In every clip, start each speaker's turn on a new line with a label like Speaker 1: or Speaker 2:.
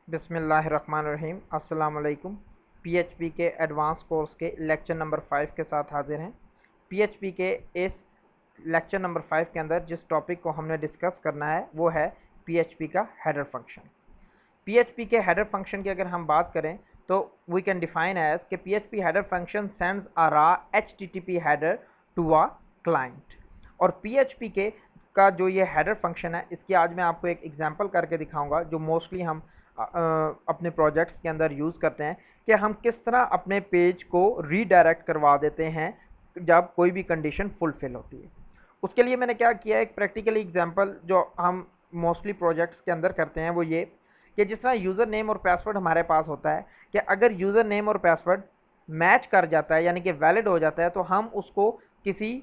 Speaker 1: बिस्मिल्लाहिर्रहमानिर्रहीम। अस्सलाम वालेकुम। पीएचपी के एडवांस कोर्स के लेक्चर नंबर 5 के साथ हाजिर हैं। पीएचपी के इस लेक्चर नंबर 5 के अंदर जिस टॉपिक को हमने डिस्कस करना है वो है पीएचपी का हेडर फंक्शन। पीएचपी के हेडर फंक्शन की अगर हम बात करें तो वी कैन डिफाइन एज कि PHP header function sends a raw HTTP header to a client. और पीएचपी के का जो ये हेडर फंक्शन है इसकी आज मैं आपको एक एग्जांपल करके दिखाऊंगा जो मोस्टली हम अपने प्रोजेक्ट्स के अंदर यूज़ करते हैं कि हम किस तरह अपने पेज को रीडायरेक्ट करवा देते हैं जब कोई भी कंडीशन फुलफिल होती है। उसके लिए मैंने क्या किया, एक प्रैक्टिकली एग्जांपल जो हम मोस्टली प्रोजेक्ट्स के अंदर करते हैं वो ये कि जिस तरह यूज़र नेम और पासवर्ड हमारे पास होता है कि अगर यूज़र नेम और पासवर्ड मैच कर जाता है यानी कि वैलिड हो जाता है तो हम उसको किसी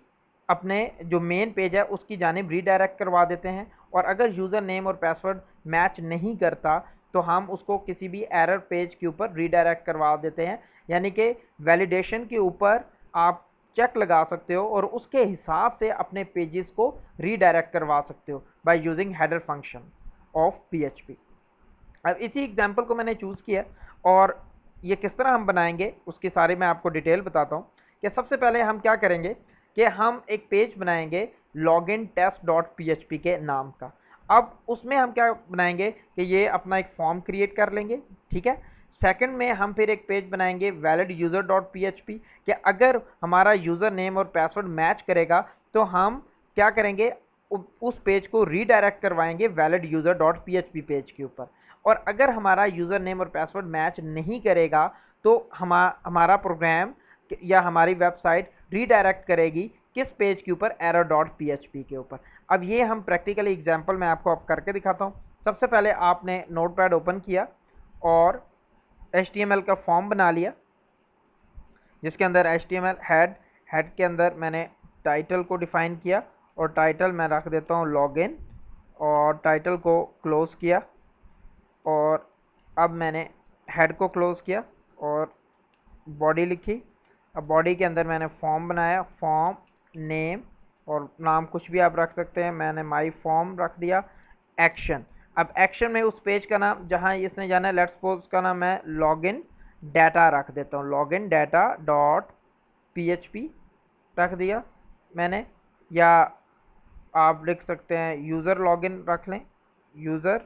Speaker 1: अपने जो मेन पेज है उसकी जानिब रीडायरेक्ट करवा देते हैं। और अगर यूज़र नेम और पासवर्ड मैच नहीं करता तो हम उसको किसी भी एरर पेज के ऊपर रीडायरेक्ट करवा देते हैं। यानी कि वैलिडेशन के ऊपर आप चेक लगा सकते हो और उसके हिसाब से अपने पेजेस को रीडायरेक्ट करवा सकते हो by using header function of PHP. अब इसी एग्जाम्पल को मैंने चूज़ किया और ये किस तरह हम बनाएंगे उसकी सारी मैं आपको डिटेल बताता हूँ कि सबसे पहले हम क्या करेंगे कि हम एक पेज बनाएंगे login test dot P H P के नाम का। अब उसमें हम क्या बनाएंगे कि ये अपना एक फॉर्म क्रिएट कर लेंगे, ठीक है। सेकंड में हम फिर एक पेज बनाएंगे valid user dot P H P कि अगर हमारा यूज़र नेम और पासवर्ड मैच करेगा तो हम क्या करेंगे, उस पेज को रीडायरेक्ट करवाएंगे valid user dot P H P page के ऊपर। और अगर हमारा यूज़र नेम और पासवर्ड मैच नहीं करेगा तो हमारा प्रोग्राम या हमारी वेबसाइट रीडायरेक्ट करेगी किस पेज के ऊपर, error dot P H P के ऊपर। अब ये हम प्रैक्टिकली एग्जाम्पल मैं आपको अब करके दिखाता हूँ। सबसे पहले आपने नोटपैड ओपन किया और HTML का फॉर्म बना लिया जिसके अंदर HTML हेड के अंदर मैंने टाइटल को डिफाइन किया और टाइटल मैं रख देता हूँ लॉगिन और टाइटल को क्लोज किया। और अब मैंने हेड को क्लोज़ किया और बॉडी लिखी। अब बॉडी के अंदर मैंने फॉर्म बनाया, फॉर्म नेम और नाम कुछ भी आप रख सकते हैं, मैंने माई फॉर्म रख दिया। एक्शन, अब एक्शन में उस पेज का नाम जहां इसने जाना है, लेट्स सपोज उसका नाम मैं लॉगिन डाटा रख देता हूँ, login data dot P H P रख दिया मैंने। या आप लिख सकते हैं यूज़र लॉगिन रख लें, यूज़र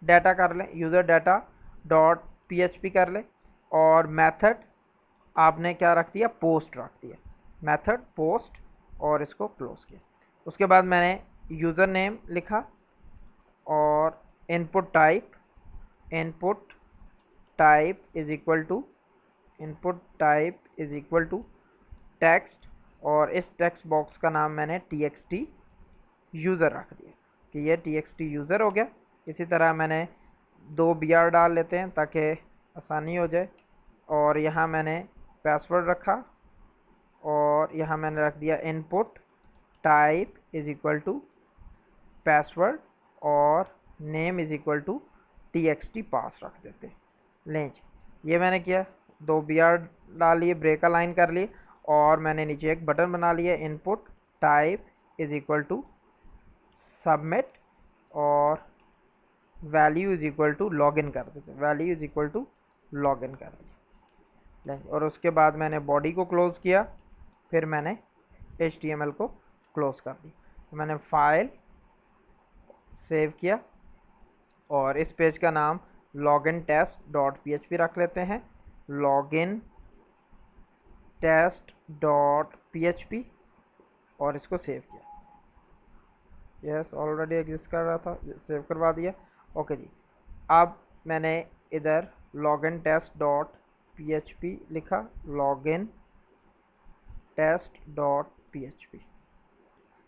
Speaker 1: डाटा कर लें, user data dot P H P कर लें। और मेथड आपने क्या रख दिया, पोस्ट रख दिया, मेथड पोस्ट और इसको क्लोज किया। उसके बाद मैंने यूज़र नेम लिखा और input type is equal to text और इस टेक्स्ट बॉक्स का नाम मैंने txt यूज़र रख दिया कि ये txt यूज़र हो गया। इसी तरह मैंने दो बी आर डाल लेते हैं ताकि आसानी हो जाए। और यहाँ मैंने पासवर्ड रखा और यहाँ मैंने रख दिया input type is equal to password और name is equal to txt pass रख देते। लें जी, ये मैंने किया, दो बी आर डाल लिए, ब्रेक अलाइन कर लिए और मैंने नीचे एक बटन बना लिया, input type is equal to submit और value is equal to login कर देते, value is equal to login कर दिया। और उसके बाद मैंने बॉडी को क्लोज किया, फिर मैंने HTML को क्लोज कर दी। तो मैंने फाइल सेव किया और इस पेज का नाम login test dot P H P रख लेते हैं, login test dot P H P और इसको सेव किया। यस, ऑलरेडी एग्जिस्ट कर रहा था, सेव करवा दिया। ओके जी, अब मैंने इधर login test dot P H P लिखा, login test dot P H P.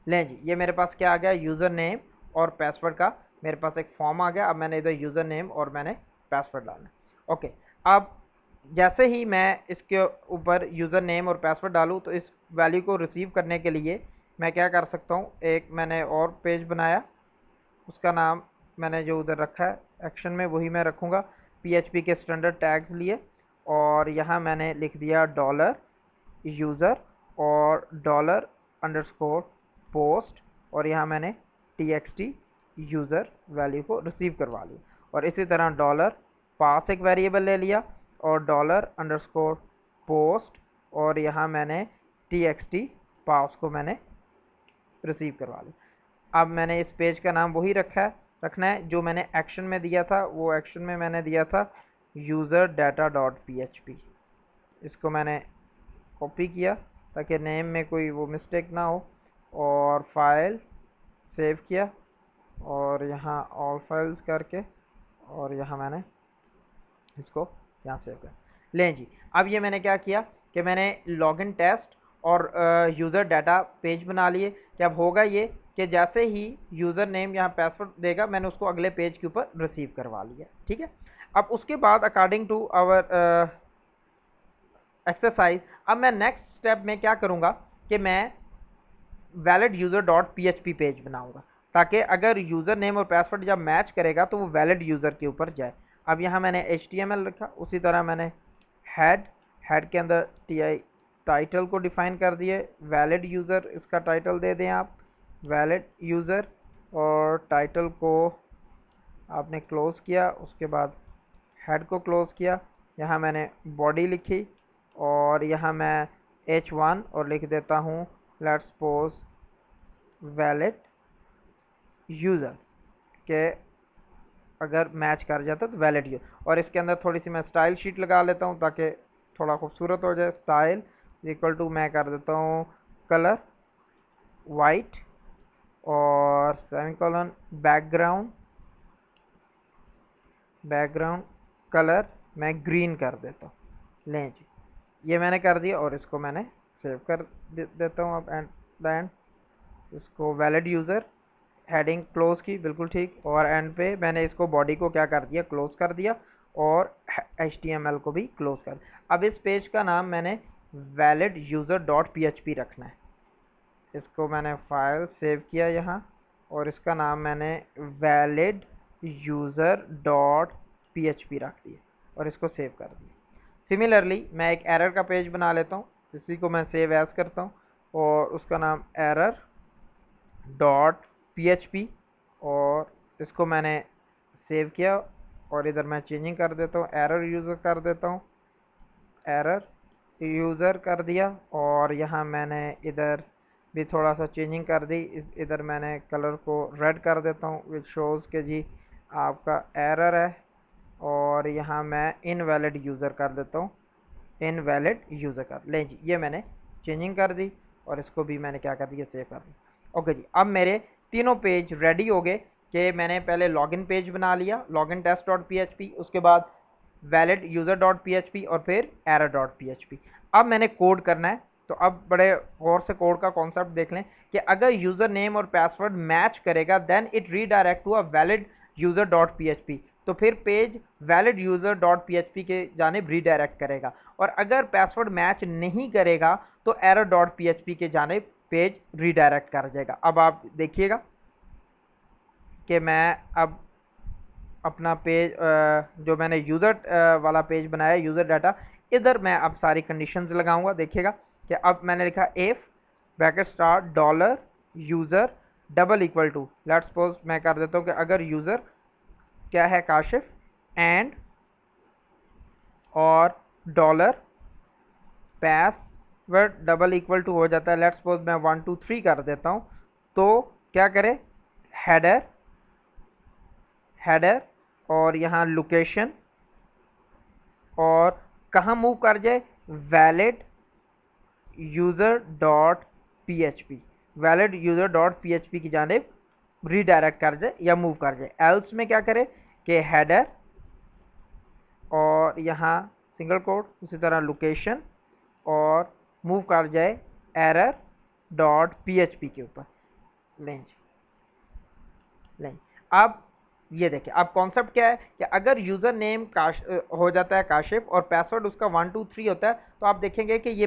Speaker 1: लें जी, ये मेरे पास क्या आ गया, यूज़र नेम और पासवर्ड का मेरे पास एक फॉर्म आ गया। अब मैंने इधर यूज़र नेम और मैंने पासवर्ड डालना। ओके, अब जैसे ही मैं इसके ऊपर यूज़र नेम और पासवर्ड डालूँ तो इस वैल्यू को रिसीव करने के लिए मैं क्या कर सकता हूँ, एक मैंने और पेज बनाया, उसका नाम मैंने जो उधर रखा है एक्शन में वही मैं रखूँगा, पीएचपी के स्टैंडर्ड टैग्स लिए। और यहाँ मैंने लिख दिया डॉलर यूज़र और डॉलर अंडरस्कोर पोस्ट और यहाँ मैंने txt यूज़र वैल्यू को रिसीव करवा ली। और इसी तरह डॉलर पास एक वेरिएबल ले लिया और $_पोस्ट और यहाँ मैंने txt पास को मैंने रिसीव करवा लिया। अब मैंने इस पेज का नाम वही रखना है जो मैंने एक्शन में दिया था। वो एक्शन में मैंने दिया था यूज़र डाटा डॉट php। इसको मैंने कॉपी किया ताकि नेम में कोई वो मिस्टेक ना हो, और फाइल सेव किया और यहाँ ऑल फाइल्स करके और यहाँ मैंने इसको यहाँ सेव कर लें जी। अब ये मैंने क्या किया कि मैंने लॉगिन टेस्ट और यूज़र डाटा पेज बना लिए। कि अब होगा ये कि जैसे ही यूज़र नेम यहाँ पासवर्ड देगा मैंने उसको अगले पेज के ऊपर रिसीव करवा लिया। ठीक है, अब उसके बाद अकॉर्डिंग टू आवर एक्सरसाइज अब मैं नेक्स्ट स्टेप में क्या करूँगा कि मैं valid user dot php page बनाऊँगा ताकि अगर यूज़र नेम और पासवर्ड जब मैच करेगा तो वो वैलिड यूज़र के ऊपर जाए। अब यहाँ मैंने HTML रखा, उसी तरह मैंने हेड के अंदर टाइटल को डिफ़ाइन कर दिए। वैलिड यूज़र इसका टाइटल दे दें आप, वैलिड यूज़र, और टाइटल को आपने क्लोज़ किया। उसके बाद हेड को क्लोज़ किया। यहाँ मैंने बॉडी लिखी और यहाँ मैं h1 और लिख देता हूँ लेट्स सपोज वैलिड यूज़र के अगर मैच कर जाता तो वैलिड यूज़र, और इसके अंदर थोड़ी सी मैं स्टाइल शीट लगा लेता हूँ ताकि थोड़ा खूबसूरत हो जाए। स्टाइल इक्वल टू मैं कर देता हूँ कलर वाइट और सेमीकोलन बैकग्राउंड कलर मैं ग्रीन कर देता हूँ। लें जी, ये मैंने कर दिया और इसको मैंने सेव कर देता हूँ। अब एंड इसको वैलिड यूज़र हेडिंग क्लोज की, बिल्कुल ठीक, और एंड पे मैंने इसको बॉडी को क्या कर दिया, क्लोज कर दिया, और HTML को भी क्लोज कर दिया। अब इस पेज का नाम मैंने वैलिड यूज़र डॉट php रखना है। इसको मैंने फाइल सेव किया यहाँ और इसका नाम मैंने वैलिड यूज़र डॉट php रख दिया और इसको सेव कर दिया। सिमिलरली मैं एक एरर का पेज बना लेता हूँ, इसी को मैं सेव एज करता हूँ और उसका नाम एरर डॉट php, और इसको मैंने सेव किया और इधर मैं चेंजिंग कर देता हूँ, एरर यूज़र कर देता हूँ, एरर यूज़र कर दिया। और यहाँ मैंने इधर भी थोड़ा सा चेंजिंग कर दी, इधर मैंने कलर को रेड कर देता हूँ विच शोज़ के जी आपका एरर है, और यहाँ मैं इनवैलिड यूज़र कर देता हूँ, इनवैलिड यूज़र कर लें जी। ये मैंने चेंजिंग कर दी और इसको भी मैंने क्या कर दिया, सेव कर दिया। ओके जी, अब मेरे तीनों पेज रेडी हो गए कि मैंने पहले लॉगिन पेज बना लिया लॉगिन टेस्ट डॉट php, उसके बाद वैलिड यूज़र डॉट php और फिर एरर डॉट php। अब मैंने कोड करना है, तो अब बड़े गौर से कोड का कॉन्सेप्ट देख लें कि अगर यूज़र नेम और पासवर्ड मैच करेगा then it redirect to a valid user dot php, तो फिर page valid user dot php के जानिब रीडायरेक्ट करेगा, और अगर पासवर्ड मैच नहीं करेगा तो एरर डॉट php के जानिब पेज रीडायरेक्ट कर जाएगा। अब आप देखिएगा कि मैं अब अपना पेज जो मैंने यूज़र वाला पेज बनाया यूज़र डाटा, इधर मैं अब सारी कंडीशंस लगाऊंगा। देखिएगा कि अब मैंने लिखा if bracket star dollar user double equal to, let's suppose मैं कर देता हूँ कि अगर यूज़र क्या है काशिफ एंड और dollar password double equal to हो जाता है, लेट्स सपोज मैं 1 2 3 कर देता हूँ, तो क्या करे, हेडर और यहाँ लोकेशन और कहाँ मूव कर जाए, valid user dot php, valid user dot php की जानिब रीडायरेक्ट कर जाए या मूव कर जाए। एल्स में क्या करे कि हेडर और यहाँ सिंगल कोट, उसी तरह लोकेशन और मूव कर जाए एरर डॉट php के ऊपर। लें अब ये देखिए, अब कॉन्सेप्ट क्या है कि अगर यूज़र नेम हो जाता है काशिफ और पासवर्ड उसका 1 2 3 होता है, तो आप देखेंगे कि ये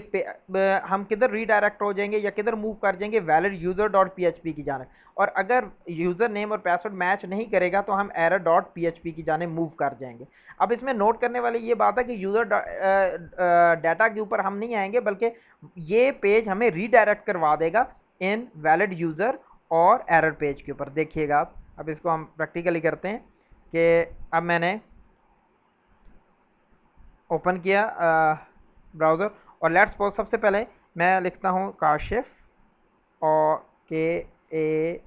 Speaker 1: हम किधर रीडायरेक्ट हो जाएंगे या किधर मूव कर जाएंगे, वैलिड यूज़र डॉट php की जानिब, और अगर यूज़र नेम और पासवर्ड मैच नहीं करेगा तो हम एरर डॉट php की जानिब मूव कर जाएंगे। अब इसमें नोट करने वाली ये बात है कि यूज़र डाटा के ऊपर हम नहीं आएंगे, बल्कि ये पेज हमें रीडायरेक्ट करवा देगा इन वैलिड यूज़र और एरर पेज के ऊपर। देखिएगा आप, अब इसको हम प्रैक्टिकली करते हैं कि अब मैंने ओपन किया ब्राउज़र, और लेट्स सपोज सबसे पहले मैं लिखता हूँ काशिफ, और KASHIF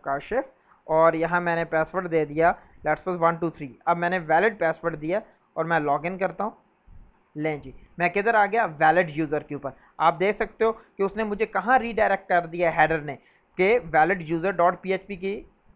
Speaker 1: काशिफ, और यहाँ मैंने पासवर्ड दे दिया लेट्स सपोज 123। अब मैंने वैलिड पासवर्ड दिया और मैं लॉगिन करता हूँ। लें जी, मैं किधर आ गया, वैलिड यूज़र के ऊपर। आप देख सकते हो कि उसने मुझे कहाँ रीडायरेक्ट कर दिया, हेडर ने, कि वैलिड यूज़र डॉट PHP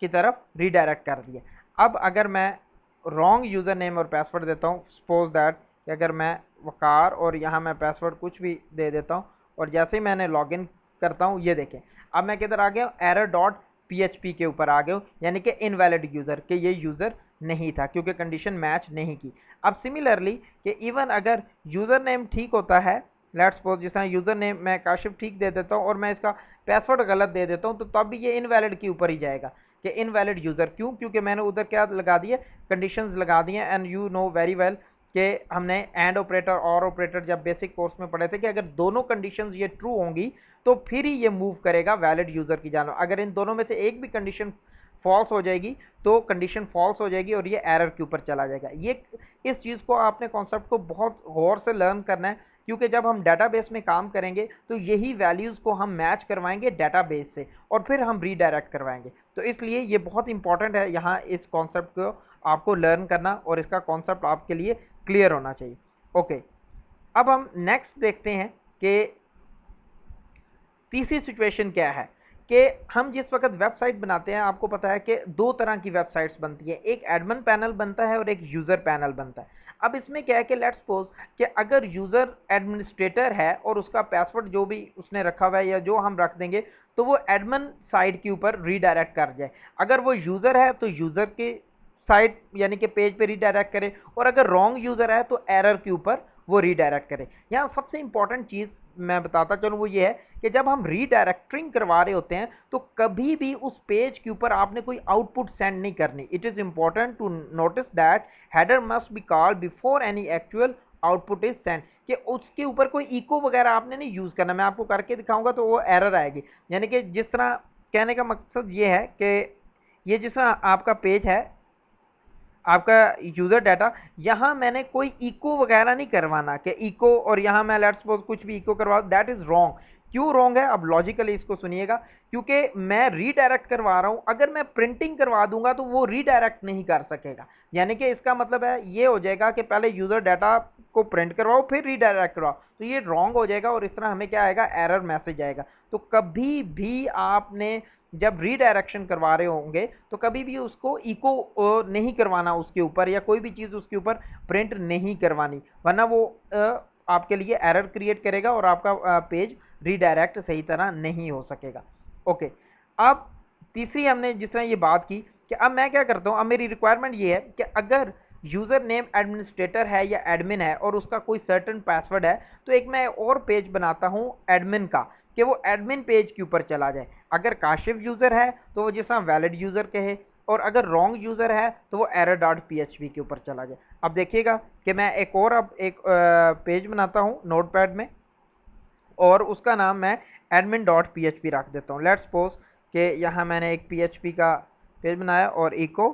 Speaker 1: की तरफ रीडायरेक्ट कर दिया। अब अगर मैं रॉन्ग यूज़र नेम और पासवर्ड देता हूँ, सपोज दैट कि अगर मैं वकार और यहाँ मैं पासवर्ड कुछ भी दे देता हूँ, और जैसे ही मैंने लॉगिन करता हूँ, ये देखें अब मैं किधर आ गया, एरर डॉट PHP के ऊपर आ गया हूँ, यानी कि इनवैलिड यूज़र, के ये यूज़र नहीं था क्योंकि कंडीशन मैच नहीं की। अब सिमिलरली कि इवन अगर यूज़र नेम ठीक होता है, लेट्स सपोज जिस तरह यूज़र नेम मैं काशिफ ठीक दे देता हूँ और मैं इसका पासवर्ड गलत दे देता हूँ, तो तब भी ये इनवैलिड के ऊपर ही जाएगा कि इनवैलिड यूज़र। क्यों? क्योंकि मैंने उधर क्या लगा दिए, कंडीशंस लगा दिए। And you know very well कि हमने एंड ऑपरेटर और ऑपरेटर जब बेसिक कोर्स में पढ़े थे कि अगर दोनों कंडीशंस ये ट्रू होंगी तो फिर ही ये मूव करेगा वैलिड यूज़र की जानब। अगर इन दोनों में से एक भी कंडीशन फॉल्स हो जाएगी तो कंडीशन फॉल्स हो जाएगी और ये एरर के ऊपर चला जाएगा। ये इस चीज़ को आपने कॉन्सेप्ट को बहुत गौर से लर्न करना है, क्योंकि जब हम डाटाबेस में काम करेंगे तो यही वैल्यूज़ को हम मैच करवाएंगे डाटाबेस से और फिर हम रीडायरेक्ट करवाएंगे। तो इसलिए ये बहुत इंपॉर्टेंट है यहाँ इस कॉन्सेप्ट को आपको लर्न करना और इसका कॉन्सेप्ट आपके लिए क्लियर होना चाहिए। ओके, अब हम नेक्स्ट देखते हैं कि तीसरी सिचुएशन क्या है कि हम जिस वक्त वेबसाइट बनाते हैं, आपको पता है कि दो तरह की वेबसाइट्स बनती है, एक एडमिन पैनल बनता है और एक यूज़र पैनल बनता है। अब इसमें क्या है कि लेट्स सपोज कि अगर यूज़र एडमिनिस्ट्रेटर है और उसका पासवर्ड जो भी उसने रखा हुआ है या जो हम रख देंगे तो वो एडमिन साइट के ऊपर रीडायरेक्ट कर जाए। अगर वो यूज़र है तो यूज़र के साइट यानी कि पेज पे रीडायरेक्ट करे, और अगर रॉन्ग यूज़र है तो एरर के ऊपर वो रीडायरेक्ट करे। यहाँ सबसे इंपॉर्टेंट चीज़ मैं बताता चलूँ वो ये है कि जब हम रीडायरेक्टिंग करवा रहे होते हैं तो कभी भी उस पेज के ऊपर आपने कोई आउटपुट सेंड नहीं करनी। It is important to notice that header must be called before any actual output is send, कि उसके ऊपर कोई इको वगैरह आपने नहीं यूज़ करना। मैं आपको करके दिखाऊंगा तो वो एरर आएगी। यानी कि जिस तरह कहने का मकसद ये है कि ये जिस तरह आपका पेज है, आपका यूज़र डाटा, यहाँ मैंने कोई इको वगैरह नहीं करवाना कि इको और यहाँ मैं लेट्स सपोज कुछ भी इको करवा, दैट इज़ रॉन्ग। क्यों रॉन्ग है? अब लॉजिकली इसको सुनिएगा, क्योंकि मैं रीडायरेक्ट करवा रहा हूँ। अगर मैं प्रिंटिंग करवा दूंगा तो वो रीडायरेक्ट नहीं कर सकेगा। यानी कि इसका मतलब है ये हो जाएगा कि पहले यूज़र डाटा को प्रिंट करवाओ फिर रीडायरेक्ट करवाओ, तो ये रॉन्ग हो जाएगा और इस तरह हमें क्या आएगा, एरर मैसेज आएगा। तो कभी भी आपने जब रीडायरेक्शन करवा रहे होंगे तो कभी भी उसको इको नहीं करवाना उसके ऊपर, या कोई भी चीज़ उसके ऊपर प्रिंट नहीं करवानी, वरना वो आपके लिए एरर क्रिएट करेगा और आपका पेज रीडायरेक्ट सही तरह नहीं हो सकेगा। ओके, अब तीसरी हमने जिस तरह ये बात की कि अब मैं क्या करता हूँ, अब मेरी रिक्वायरमेंट ये है कि अगर यूज़र नेम एडमिनिस्ट्रेटर है या एडमिन है और उसका कोई सर्टन पासवर्ड है, तो एक मैं और पेज बनाता हूँ एडमिन का कि वो एडमिन पेज के ऊपर चला जाए। अगर काशिफ यूज़र है तो वो जैसा वैलिड यूज़र कहे, और अगर रॉन्ग यूज़र है तो वो एरर डॉट PHP के ऊपर चला जाए। अब देखिएगा कि मैं एक और अब एक पेज बनाता हूँ नोटपैड में, और उसका नाम मैं एडमिन डॉट PHP रख देता हूँ। लेट्स सपोज कि यहाँ मैंने एक PHP का पेज बनाया और इको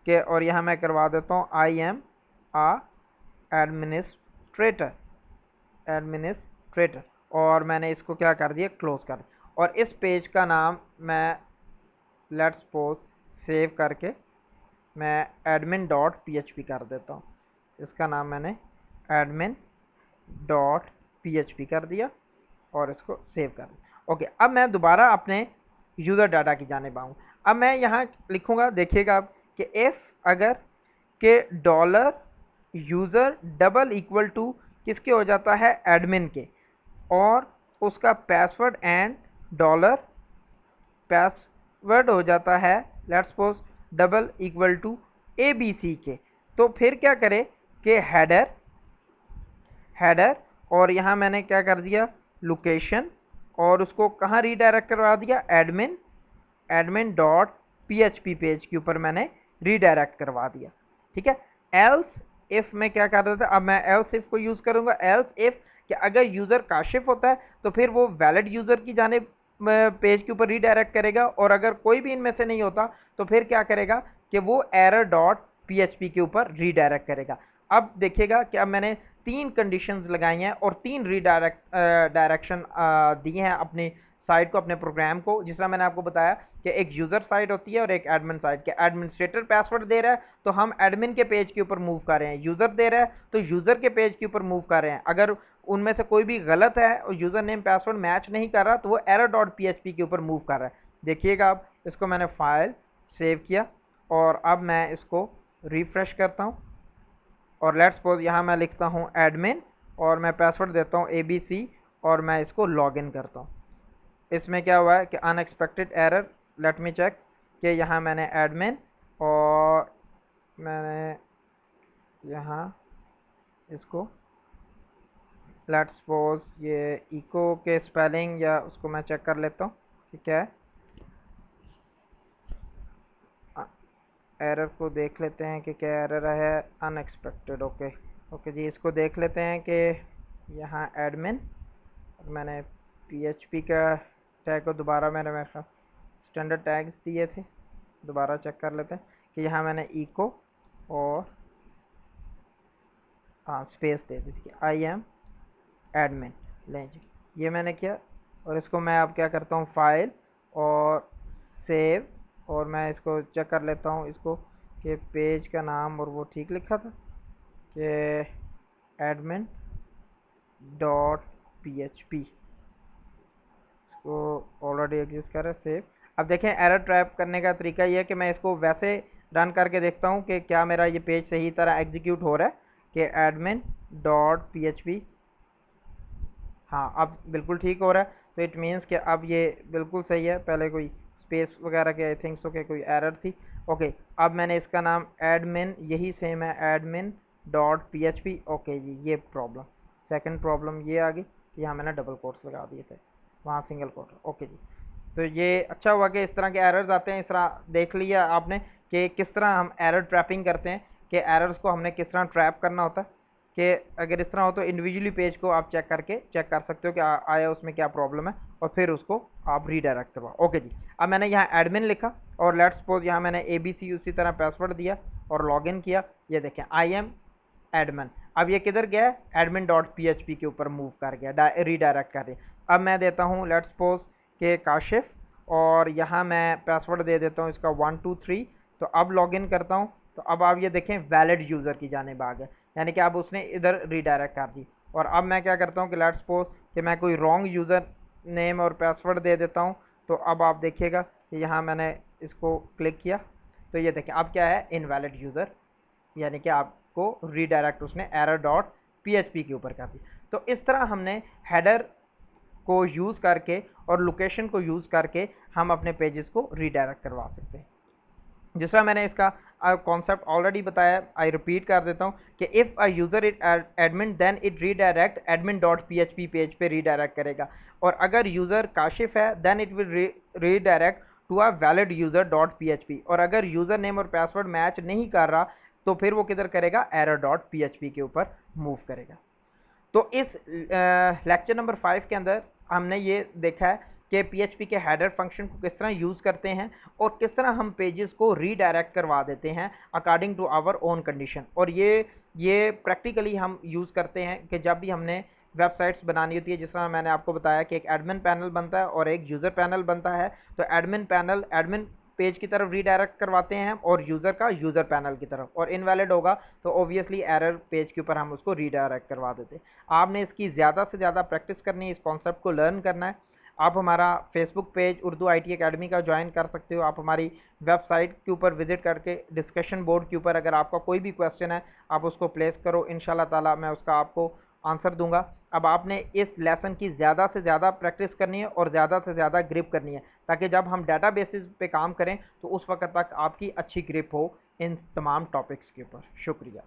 Speaker 1: के, और यहाँ मैं करवा देता हूँ I am a administrator, administrator, और मैंने इसको क्या कर दिया, क्लोज कर दिया। और इस पेज का नाम मैं लेट्स सपोज सेव करके मैं एडमिन डॉट PHP कर देता हूँ। इसका नाम मैंने एडमिन डॉट PHP कर दिया और इसको सेव कर दिया। ओके, अब मैं दोबारा अपने यूज़र डाटा की जानिब आऊँ। अब मैं यहाँ लिखूँगा, देखिएगा अब कि इफ़ अगर के dollar user double equal to किसके हो जाता है, एडमिन के, और उसका पासवर्ड एंड डॉलर पासवर्ड हो जाता है let's suppose double equal to ABC के, तो फिर क्या करें कि हेडर, हेडर, और यहाँ मैंने क्या कर दिया, लोकेशन, और उसको कहाँ रीडायरेक्ट करवा दिया, admin, admin dot PHP page के ऊपर मैंने रीडायरेक्ट करवा दिया। ठीक है, एल्स इफ में क्या कर देता, अब मैं एल्स इफ को यूज़ करूँगा। एल्स इफ कि अगर यूज़र काशिफ होता है तो फिर वो वैलिड यूज़र की जानिब पेज के ऊपर रीडायरेक्ट करेगा, और अगर कोई भी इनमें से नहीं होता तो फिर क्या करेगा कि वो एरर डॉट PHP के ऊपर रीडायरेक्ट करेगा। अब देखिएगा कि अब मैंने 3 कंडीशंस लगाई हैं और 3 डायरेक्शन दिए हैं अपनी साइट को, अपने प्रोग्राम को। जिस तरह मैंने आपको बताया कि एक यूज़र साइट होती है और एक एडमिन साइट। के एडमिनिस्ट्रेटर पासवर्ड दे रहा है तो हम एडमिन के पेज के ऊपर मूव कर रहे हैं, यूज़र दे रहा है तो यूज़र के पेज के ऊपर मूव कर रहे हैं। अगर उनमें से कोई भी गलत है और यूज़र नेम पासवर्ड मैच नहीं कर रहा तो वो error.php के ऊपर मूव कर रहा है। देखिएगा अब इसको मैंने फाइल सेव किया और अब मैं इसको रिफ्रेश करता हूँ और लेट्स सपोज यहाँ मैं लिखता हूँ एडमिन और मैं पासवर्ड देता हूँ ABC और मैं इसको लॉगिन करता हूँ। इसमें क्या हुआ है कि unexpected error, let me check, कि यहाँ मैंने एडमिन और मैंने यहाँ इसको लेट्स सपोज ये इको के स्पेलिंग या उसको मैं चेक कर लेता हूँ कि क्या है। एरर को देख लेते हैं कि क्या एरर है। अनएक्सपेक्टेड, ओके ओके जी, इसको देख लेते हैं कि यहाँ एडमिन, मैंने PHP का टैग को दोबारा मेरे स्टैंडर्ड टैग्स दिए थे, दोबारा चेक कर लेते हैं कि यहाँ मैंने इको और स्पेस दे दी थी, आई एम एडमिन। लें जी, ये मैंने किया और इसको मैं अब क्या करता हूँ फाइल और सेव और मैं इसको चेक कर लेता हूँ इसको कि पेज का नाम और वो ठीक लिखा था कि एडमिन डॉट PHP, इसको ऑलरेडी एग्जिस्ट कर रहा है, सेव। अब देखें एरर ट्रैप करने का तरीका ये है कि मैं इसको वैसे रन करके देखता हूँ कि क्या मेरा ये पेज सही तरह एग्जीक्यूट हो रहा है कि एडमिन डॉट PHP, हाँ अब बिल्कुल ठीक हो रहा है। तो इट मीन्स कि अब ये बिल्कुल सही है, पहले कोई स्पेस वगैरह के आई थिंक सो कि कोई एरर थी। ओके, अब मैंने इसका नाम एडमिन, यही सेम है एडमिन डॉट PHP। ओके जी, ये प्रॉब्लम, सेकंड प्रॉब्लम ये आ गई कि यहाँ मैंने डबल कोट्स लगा दिए थे, वहाँ सिंगल कोट। ओके जी, तो ये अच्छा हुआ कि इस तरह के एरर्स आते हैं। इस तरह देख लिया आपने कि किस तरह हम एरर ट्रैपिंग करते हैं, कि एरर्स को हमने किस तरह ट्रैप करना होता है। कि अगर इस तरह हो तो इंडिविजुअली पेज को आप चेक कर सकते हो कि आया उसमें क्या प्रॉब्लम है और फिर उसको आप रीडायरेक्ट करवाओ। ओके जी, अब मैंने यहाँ एडमिन लिखा और लेट्स सपोज यहाँ मैंने ABC उसी तरह पासवर्ड दिया और लॉगिन किया। ये देखें आई एम एडमिन, अब ये किधर गया है, एडमिन डॉट PHP के ऊपर मूव कर गया, रीडायरेक्ट कर रही। अब मैं देता हूँ लेट्स सपोज के काशिफ और यहाँ मैं पासवर्ड दे देता हूँ इसका 123। तो अब लॉगिन करता हूँ तो अब आप ये देखें वैलिड यूज़र की जानिब आ गया, यानी कि अब उसने इधर रीडायरेक्ट कर दी। और अब मैं क्या करता हूँ कि लेट्स सपोज कि मैं कोई रॉन्ग यूज़र नेम और पासवर्ड दे देता हूँ। तो अब आप देखिएगा कि यहाँ मैंने इसको क्लिक किया तो ये देखें अब क्या है, इनवैलिड यूज़र, यानी कि आपको रीडायरेक्ट उसने error.php के ऊपर कर दी। तो इस तरह हमने हेडर को यूज़ करके और लोकेशन को यूज़ करके हम अपने पेजेस को रीडायरेक्ट करवा सकते हैं। जिस तरह मैंने इसका कॉन्सेप्ट ऑलरेडी बताया, आई रिपीट कर देता हूँ कि if a user it admin then it redirect admin dot PHP page पे रीडायरेक्ट करेगा। और अगर यूज़र काशिफ है then it will redirect to a valid user dot PHP। और अगर यूज़र नेम और पासवर्ड मैच नहीं कर रहा तो फिर वो किधर करेगा, एरर डॉट PHP के ऊपर मूव करेगा। तो इस लेक्चर नंबर 5 के अंदर हमने ये देखा है कि PHP के हेडर फंक्शन को किस तरह यूज़ करते हैं और किस तरह हम पेजेस को रीडायरेक्ट करवा देते हैं according to our own condition. और ये प्रैक्टिकली हम यूज़ करते हैं कि जब भी हमने वेबसाइट्स बनानी होती है, जिस तरह मैंने आपको बताया कि एक एडमिन पैनल बनता है और एक यूज़र पैनल बनता है। तो एडमिन पैनल एडमिन पेज की तरफ रीडायरेक्ट करवाते हैं और यूज़र का यूज़र पैनल की तरफ, और इनवैलिड होगा तो ऑब्वियसली एरर पेज के ऊपर हम उसको रीडायरेक्ट करवा देते हैं। आपने इसकी ज़्यादा से ज़्यादा प्रैक्टिस करनी है, इस कॉन्सेप्ट को लर्न करना है। आप हमारा Facebook page Urdu IT academy का ज्वाइन कर सकते हो। आप हमारी वेबसाइट के ऊपर विजिट करके डिस्कशन बोर्ड के ऊपर अगर आपका कोई भी क्वेश्चन है आप उसको प्लेस करो, इंशाल्लाह ताला मैं उसका आपको आंसर दूंगा। अब आपने इस लेसन की ज़्यादा से ज़्यादा प्रैक्टिस करनी है और ज़्यादा से ज़्यादा ग्रिप करनी है, ताकि जब हम डाटा बेसिस पे काम करें तो उस वक्त तक आपकी अच्छी ग्रिप हो इन तमाम टॉपिक्स के ऊपर। शुक्रिया।